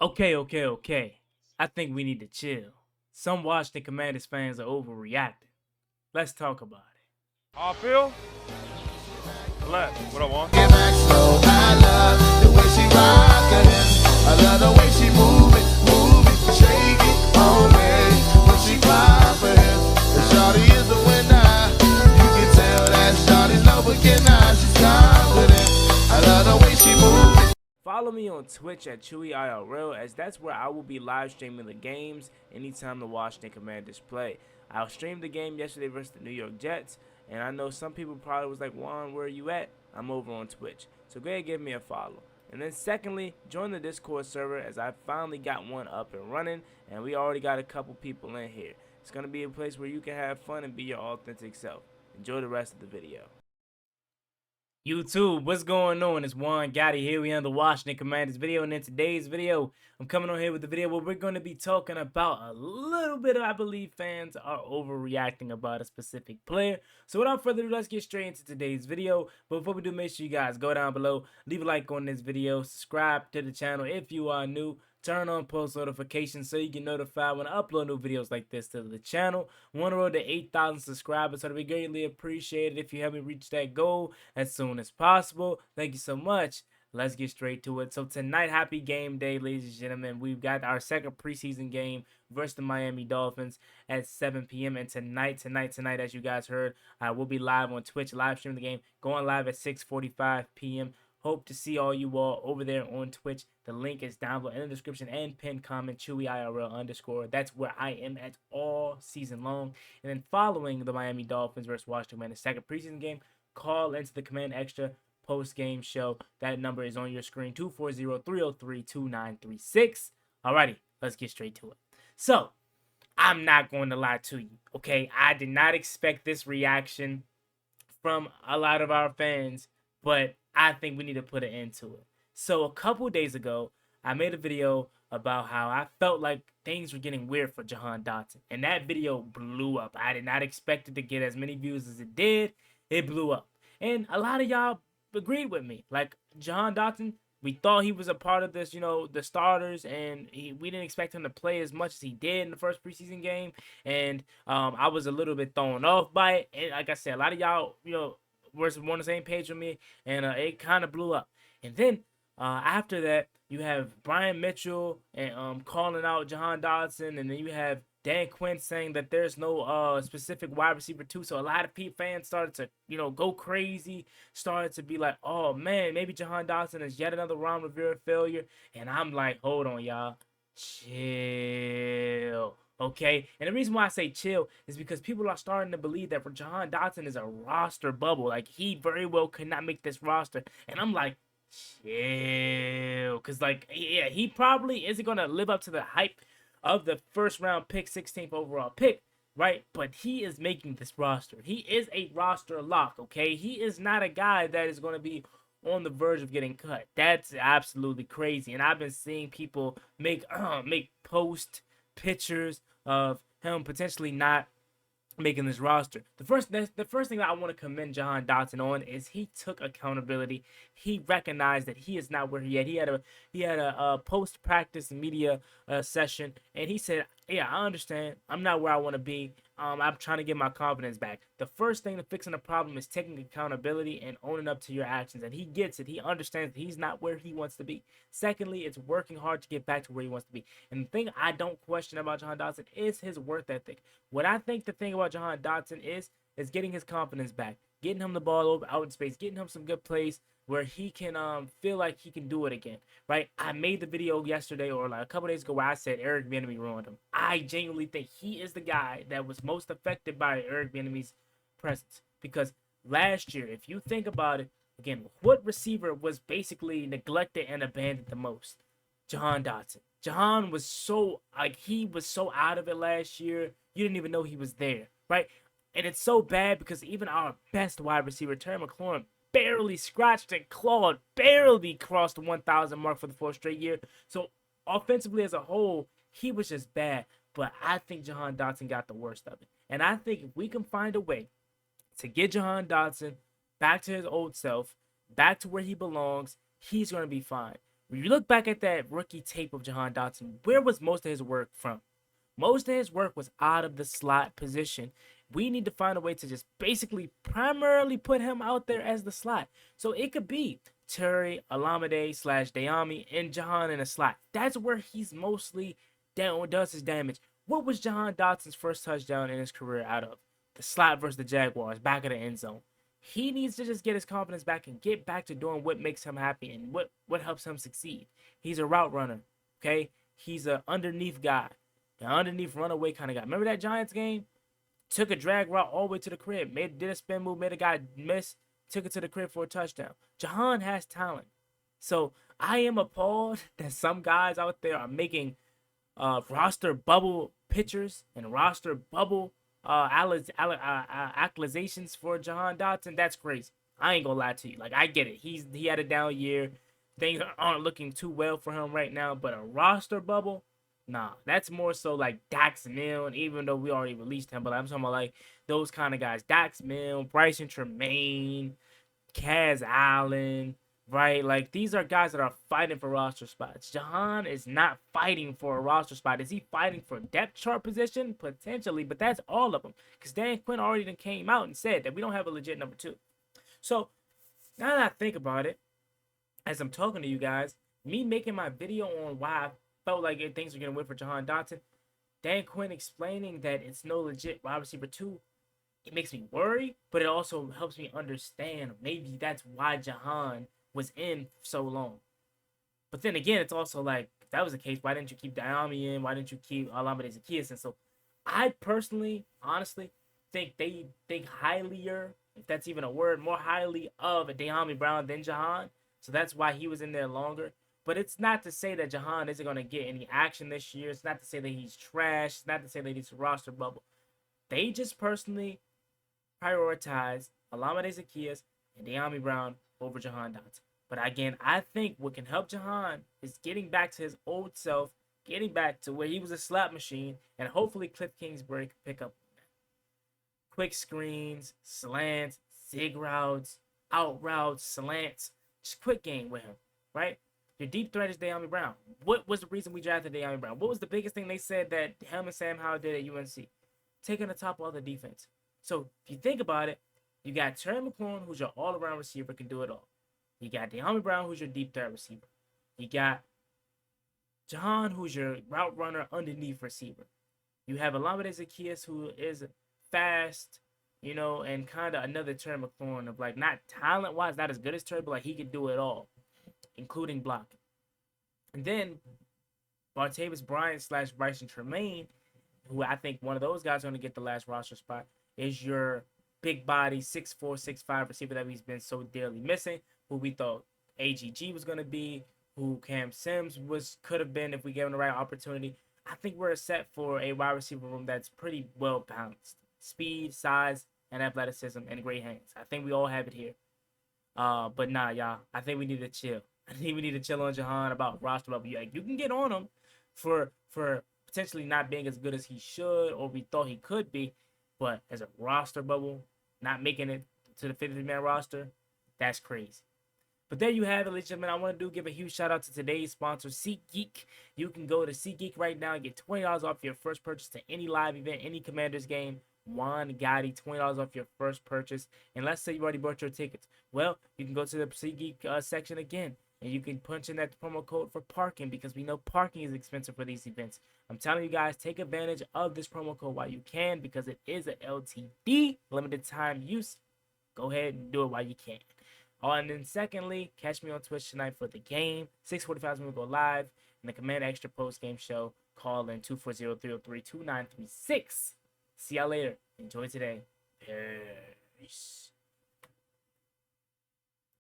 Okay. I think we need to chill. Some Washington Commanders fans are overreacting. Let's talk about it. I feel blessed. What I want. Get back slow. I love the way she rockin' it. I love the way she move it, shake it on me. When she cry for him, the shawty is a winner. You can tell that shawty's no beginner. She's confident. I love the way she move it. Follow me on Twitch at ChewyIRL, as that's where I will be live streaming the games anytime the Washington Commanders play. I streamed the game yesterday versus the New York Jets, and I know some people probably was like, Juan, where are you at? I'm over on Twitch. So go ahead and give me a follow. And then secondly, join the Discord server, as I finally got one up and running, and we already got a couple people in here. It's going to be a place where you can have fun and be your authentic self. Enjoy the rest of the video. YouTube, what's going on? It's Juan Gotti here. We on the Washington Commanders video, and in today's video, I'm coming on here with the video where we're going to be talking about a little bit of, I believe, fans are overreacting about a specific player. So without further ado, let's get straight into today's video. But before we do, make sure you guys go down below, leave a like on this video, subscribe to the channel if you are new. Turn on post notifications so you get notified when I upload new videos like this to the channel. We're on the road to 8,000 subscribers, so it'd be greatly appreciated if you help me reach that goal as soon as possible. Thank you so much. Let's get straight to it. So tonight, happy game day, ladies and gentlemen. We've got our second preseason game versus the Miami Dolphins at 7 p.m. And tonight, as you guys heard, we'll be live on Twitch, live streaming the game, going live at 6:45 p.m. Hope to see all you all over there on Twitch. The link is down below in the description and pinned comment, ChewyIRL_. That's where I am at all season long. And then following the Miami Dolphins versus Washington Commanders second preseason game, call into the Command Extra post-game show. That number is on your screen, 240-303-2936. Alrighty, let's get straight to it. So, I'm not going to lie to you, okay? I did not expect this reaction from a lot of our fans, but I think we need to put an end to it. So a couple days ago, I made a video about how I felt like things were getting weird for Jahan Dotson. And that video blew up. I did not expect it to get as many views as it did. It blew up. And a lot of y'all agreed with me. Like, Jahan Dotson, we thought he was a part of this, the starters, and we didn't expect him to play as much as he did in the first preseason game. And I was a little bit thrown off by it. And like I said, a lot of y'all, were on the same page with me, and it kind of blew up. And then after that, you have Brian Mitchell and calling out Jahan Dotson, and then you have Dan Quinn saying that there's no specific wide receiver too. So a lot of fans started to go crazy, started to be like, oh man, maybe Jahan Dotson is yet another Ron Rivera failure. And I'm like, hold on, y'all, chill. Okay, and the reason why I say chill is because people are starting to believe that for Jahan Dotson is a roster bubble. Like, he very well could not make this roster. And I'm like, chill. Because, like, yeah, he probably isn't going to live up to the hype of the first round pick, 16th overall pick, right? But he is making this roster. He is a roster lock, okay? He is not a guy that is going to be on the verge of getting cut. That's absolutely crazy. And I've been seeing people make post pictures of him potentially not making this roster. The first thing that I want to commend Jahan Dotson on is he took accountability. He recognized that he is not where he at. He had a post practice media session, and he said, "Yeah, I understand. I'm not where I want to be. I'm trying to get my confidence back." The first thing to fixing the problem is taking accountability and owning up to your actions. And he gets it. He understands that he's not where he wants to be. Secondly, it's working hard to get back to where he wants to be. And the thing I don't question about Jahan Dotson is his work ethic. What I think the thing about Jahan Dotson is getting his confidence back, getting him the ball over out in space, getting him some good plays where he can feel like he can do it again, right? I made the video yesterday or like a couple days ago where I said Eric Bieniemy ruined him. I genuinely think he is the guy that was most affected by Eric Bieniemy's presence, because last year, if you think about it, again, what receiver was basically neglected and abandoned the most? Jahan Dotson. Jahan was so out of it last year, you didn't even know he was there, right? And it's so bad because even our best wide receiver, Terry McLaurin, barely scratched and clawed, barely crossed the 1,000 mark for the fourth straight year. So offensively as a whole, he was just bad. But I think Jahan Dotson got the worst of it. And I think if we can find a way to get Jahan Dotson back to his old self, back to where he belongs, he's going to be fine. When you look back at that rookie tape of Jahan Dotson, where was most of his work from? Most of his work was out of the slot position. We need to find a way to just basically primarily put him out there as the slot. So it could be Terry, Alameda / Dayami, and Jahan in a slot. That's where he's mostly does his damage. What was Jahan Dotson's first touchdown in his career out of? The slot versus the Jaguars, back of the end zone. He needs to just get his confidence back and get back to doing what makes him happy and what helps him succeed. He's a route runner, okay? He's a underneath guy, an underneath runaway kind of guy. Remember that Giants game? Took a drag route all the way to the crib, did a spin move, made a guy miss, took it to the crib for a touchdown. Jahan has talent. So I am appalled that some guys out there are making roster bubble pictures and roster bubble accusations for Jahan Dotson. That's crazy. I ain't gonna lie to you. Like, I get it. He had a down year. Things aren't looking too well for him right now. But a roster bubble, nah. That's more so like Dax Milne. Even though we already released him, but I'm talking about like those kind of guys. Dax Milne, Bryson Tremaine, Kaz Allen. Right, like these are guys that are fighting for roster spots. Jahan is not fighting for a roster spot. Is he fighting for depth chart position? Potentially, but that's all of them. Because Dan Quinn already done came out and said that we don't have a legit number 2. So now that I think about it, as I'm talking to you guys, me making my video on why I felt like things were gonna win for Jahan Dotson, Dan Quinn explaining that it's no legit wide receiver 2. It makes me worry, but it also helps me understand maybe that's why Jahan was in so long. But then again, it's also like, if that was the case, why didn't you keep Dayami in? Why didn't you keep Alameda Zacchaeus? And so I personally, honestly, think they think highlier, if that's even a word, more highly of Dayami Brown than Jahan. So that's why he was in there longer. But it's not to say that Jahan isn't going to get any action this year. It's not to say that he's trash. It's not to say that he's a roster bubble. They just personally prioritize Alameda Zacchaeus and Dayami Brown over Jahan Dotson. But again, I think what can help Jahan is getting back to his old self, getting back to where he was a slap machine, and hopefully Cliff Kingsbury can pick up quick screens, slants, zig routes, out routes, slants, just quick game with him, right? Your deep threat is Dayami Brown. What was the reason we drafted Dayami Brown? What was the biggest thing they said that him and Sam Howell did at UNC? Taking the top of the defense. So if you think about it, you got Terry McLaurin, who's your all-around receiver, can do it all. You got Dayami Brown, who's your deep threat receiver. You got Jahan, who's your route runner underneath receiver. You have Alameda Zacchaeus, who is fast, and kind of another Terry McLaurin of like, not talent-wise, not as good as Terry, but like he can do it all, including blocking. And then Bartavis Bryant / Bryson Tremaine, who I think one of those guys are going to get the last roster spot, is your big body 6'4", 6'5" receiver that we've been so dearly missing, who we thought AGG was going to be, who Cam Sims could have been if we gave him the right opportunity. I think we're set for a wide receiver room that's pretty well balanced. Speed, size, and athleticism, and great hands. I think we all have it here. But nah, y'all. I think we need to chill. I think we need to chill on Jahan about roster bubble. Like, you can get on him for potentially not being as good as he should or we thought he could be, but as a roster bubble, not making it to the 50-man roster, that's crazy. But there you have it, ladies and gentlemen. I want to give a huge shout out to today's sponsor, SeatGeek. You can go to SeatGeek right now and get $20 off your first purchase to any live event, any Commanders game. Juan Gotti, $20 off your first purchase. And let's say you already bought your tickets. Well, you can go to the SeatGeek section again, and you can punch in that promo code for parking because we know parking is expensive for these events. I'm telling you guys, take advantage of this promo code while you can because it is a LTD, limited time use. Go ahead and do it while you can. And then secondly, catch me on Twitch tonight for the game. 6:45 when we go live. And the Command Extra post-game show. Call in 240-303-2936. See y'all later. Enjoy today. Peace.